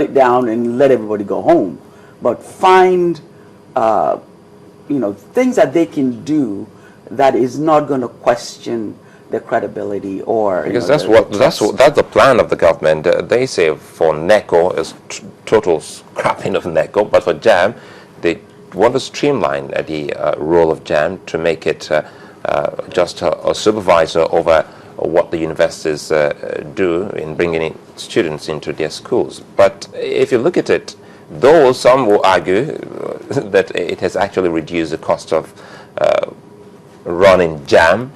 it down and let everybody go home, but find things that they can do that is not going to question the credibility or because that's the plan of the government. They say for NECO is total scrapping of NECO, but for Jamb they want to streamline the role of Jamb to make it just a supervisor over what the universities do in bringing in students into their schools. But if you look at it, though some will argue that it has actually reduced the cost of running Jamb,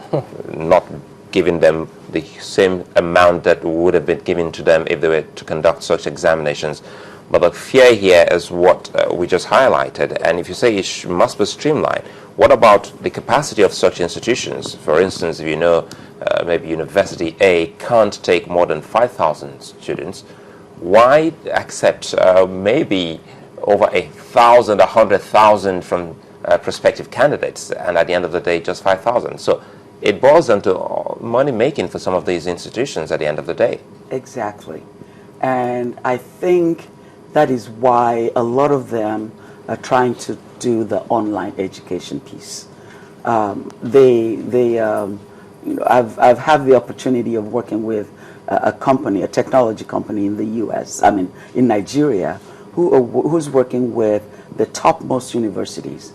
not giving them the same amount that would have been given to them if they were to conduct such examinations. But the fear here is what we just highlighted. And if you say it must be streamlined, what about the capacity of such institutions? For instance, if you know maybe University A can't take more than 5,000 students, why accept maybe over 1,000, 100,000 from prospective candidates, and at the end of the day, just 5,000? So it boils down to money making for some of these institutions at the end of the day. Exactly. And I think that is why a lot of them are trying to do the online education piece. I've had the opportunity of working with a company, a technology company in the U.S., in Nigeria, who's working with the topmost universities,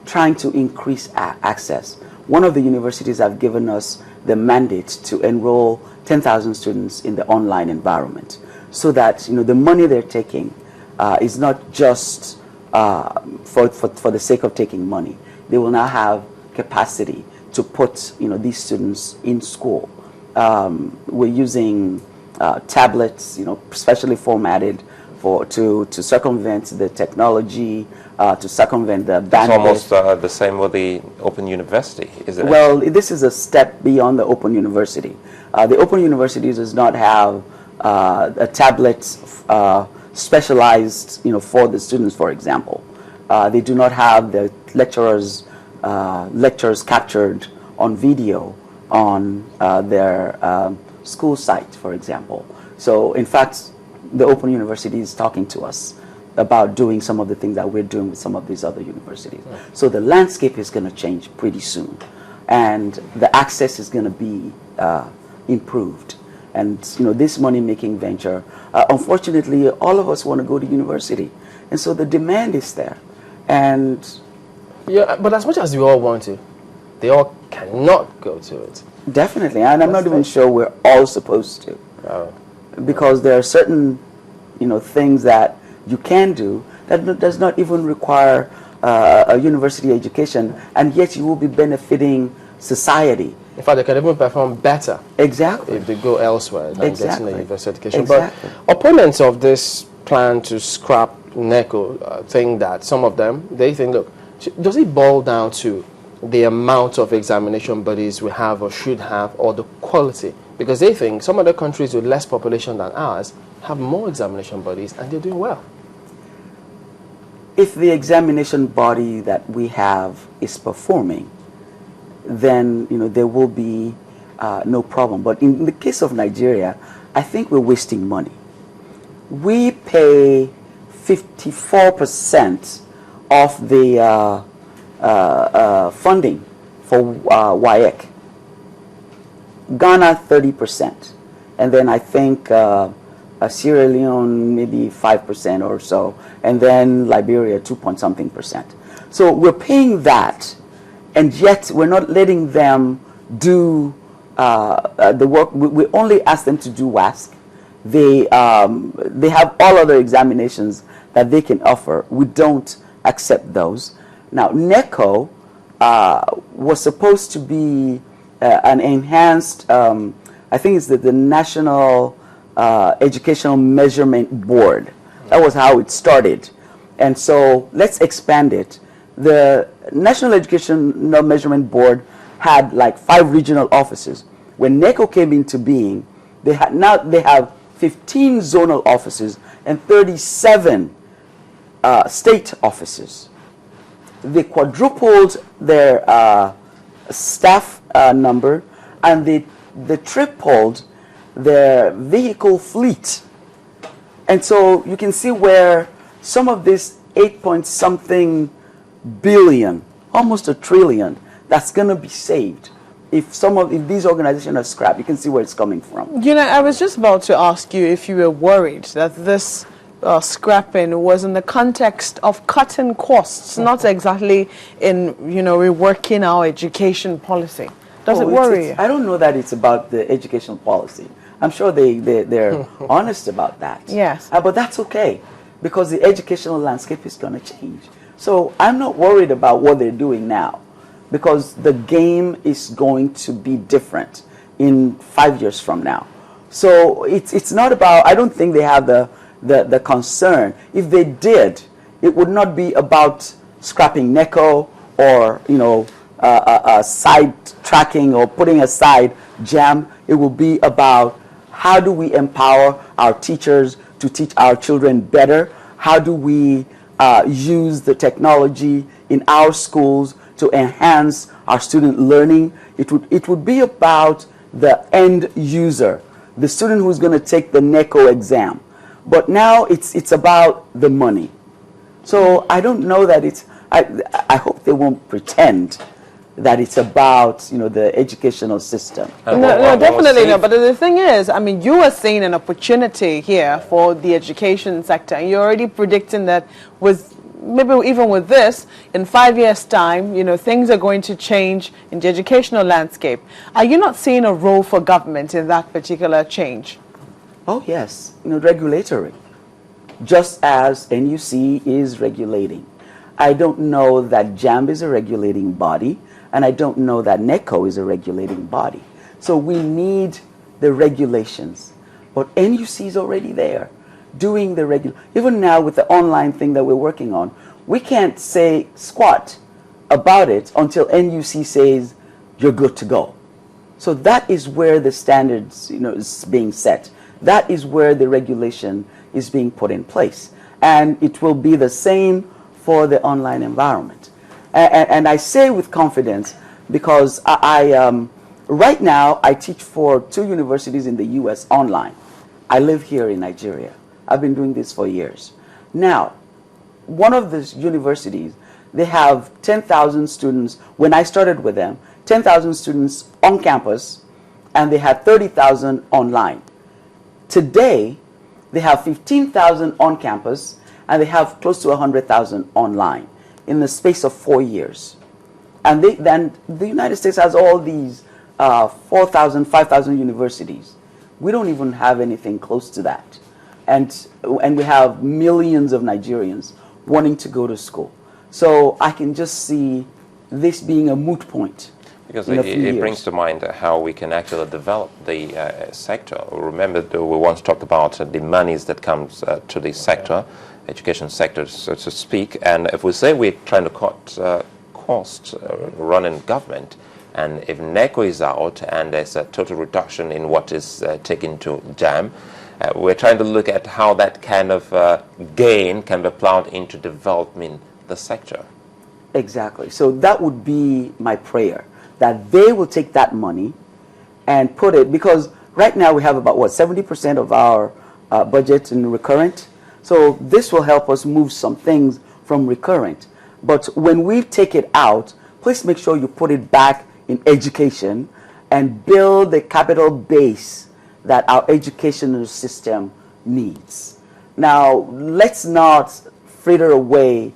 trying to increase access. One of the universities have given us the mandate to enroll 10,000 students in the online environment, so that the money they're taking is not just for the sake of taking money. They will now have capacity to put these students in school. We're using tablets, specially formatted to circumvent the technology, to circumvent the bandwidth. It's almost the same with the Open University, isn't it? Well, this is a step beyond the Open University. The Open University does not have a tablet specialized, for the students, for example. They do not have the lecturers' lectures captured on video on their school site, for example. So, in fact, the Open University is talking to us about doing some of the things that we're doing with some of these other universities. Right. So the landscape is going to change pretty soon, and the access is going to be improved. And this money-making venture, unfortunately, all of us want to go to university, and so the demand is there. And yeah, but as much as we all want to, they all cannot go to it. Definitely, and I'm not even sure we're all supposed to. Oh. Because there are certain, things that you can do that does not even require a university education, and yet you will be benefiting society. In fact, they can even perform better. Exactly. If they go elsewhere than getting a university education. Exactly. But opponents of this plan to scrap NECO think that some of them, they think, look, does it boil down to the amount of examination bodies we have or should have, or the quality? Because they think some other countries with less population than ours have more examination bodies and they're doing well. If the examination body that we have is performing, then there will be no problem. But in the case of Nigeria, I think we're wasting money. We pay 54% of the funding for WAEC. Ghana 30%, and then I think Sierra Leone maybe 5% or so, and then Liberia 2-point-something%. So we're paying that, and yet we're not letting them do the work. We only ask them to do WASC. They have all other examinations that they can offer. We don't accept those. Now, NECO was supposed to be an enhanced, I think it's the National Educational Measurement Board. That was how it started. And so let's expand it. The National Educational Measurement Board had like 5 regional offices. When NECO came into being, they have 15 zonal offices and 37 state offices. They quadrupled their staff number, and they tripled their vehicle fleet. And so you can see where some of this 8 point something billion, almost $1 trillion, that's going to be saved. If these organizations are scrapped, you can see where it's coming from. You know, I was just about to ask you if you were worried that this scrapping was in the context of cutting costs, not exactly in, you know, reworking our education policy. Does it worry you? I don't know that it's about the educational policy. I'm sure they're honest about that. Yes. But that's okay, because the educational landscape is going to change. So I'm not worried about what they're doing now, because the game is going to be different in 5 years from now. So it's not about, I don't think they have the concern. If they did, it would not be about scrapping NECO or, you know, side tracking or putting aside Jamb. It will be about how do we empower our teachers to teach our children better? How do we use the technology in our schools to enhance our student learning? It would be about the end user, the student who's going to take the NECO exam. But now it's about the money. So I don't know that it's, I hope they won't pretend that it's about, you know, the educational system. No, definitely not. But the thing is, I mean, you are seeing an opportunity here for the education sector. And you're already predicting that with, maybe even with this, in 5 years' time, you know, things are going to change in the educational landscape. Are you not seeing a role for government in that particular change? Oh, yes. You know, regulatory. Just as NUC is regulating. I don't know that Jamb is a regulating body, and I don't know that NECO is a regulating body. So we need the regulations. But NUC is already there doing the even now with the online thing that we're working on, we can't say squat about it until NUC says you're good to go. So that is where the standards, you know, is being set. That is where the regulation is being put in place. And it will be the same for the online environment. And I say with confidence because right now I teach for 2 universities in the US online. I live here in Nigeria. I've been doing this for years. Now, one of the universities, they have 10,000 students. When I started with them, 10,000 students on campus, and they had 30,000 online. Today, they have 15,000 on campus, and they have close to 100,000 online in the space of 4 years. And then the United States has all these 4,000, 5,000 universities. We don't even have anything close to that. And we have millions of Nigerians wanting to go to school. So I can just see this being a moot point. Because it brings to mind how we can actually develop the sector. Remember, we once talked about the monies that comes to the sector, education sector, so to speak. And if we say we're trying to cut costs running government, and if NECO is out and there's a total reduction in what is taken to Jamb, we're trying to look at how that kind of gain can be plowed into developing the sector. Exactly. So that would be my prayer, that they will take that money and put it, because right now we have about, 70% of our budget in recurrent. So this will help us move some things from recurrent. But when we take it out, please make sure you put it back in education and build the capital base that our educational system needs. Now, let's not fritter away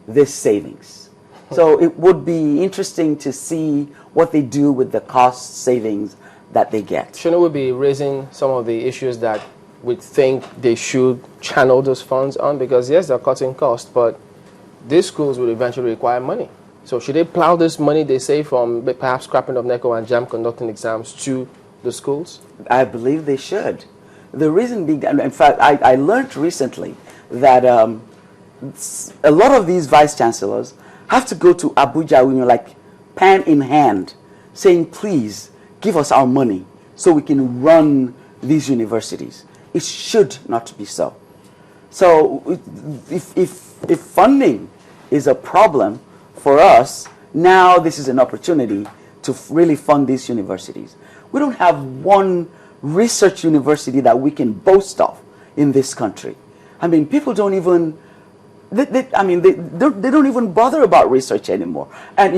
this savings. So it would be interesting to see what they do with the cost savings that they get. Shouldn't we be raising some of the issues that we think they should channel those funds on? Because yes, they're cutting costs, but these schools will eventually require money. So should they plow this money they save from perhaps scrapping of NECO and Jamb conducting exams to the schools? I believe they should. The reason being, in fact, I learned recently that a lot of these vice chancellors have to go to Abuja, you know, like pen in hand, saying, please give us our money so we can run these universities. It should not be so. So if funding is a problem for us, now this is an opportunity to really fund these universities. We don't have one research university that we can boast of in this country. I mean, people don't even, they don't even bother about research anymore. And if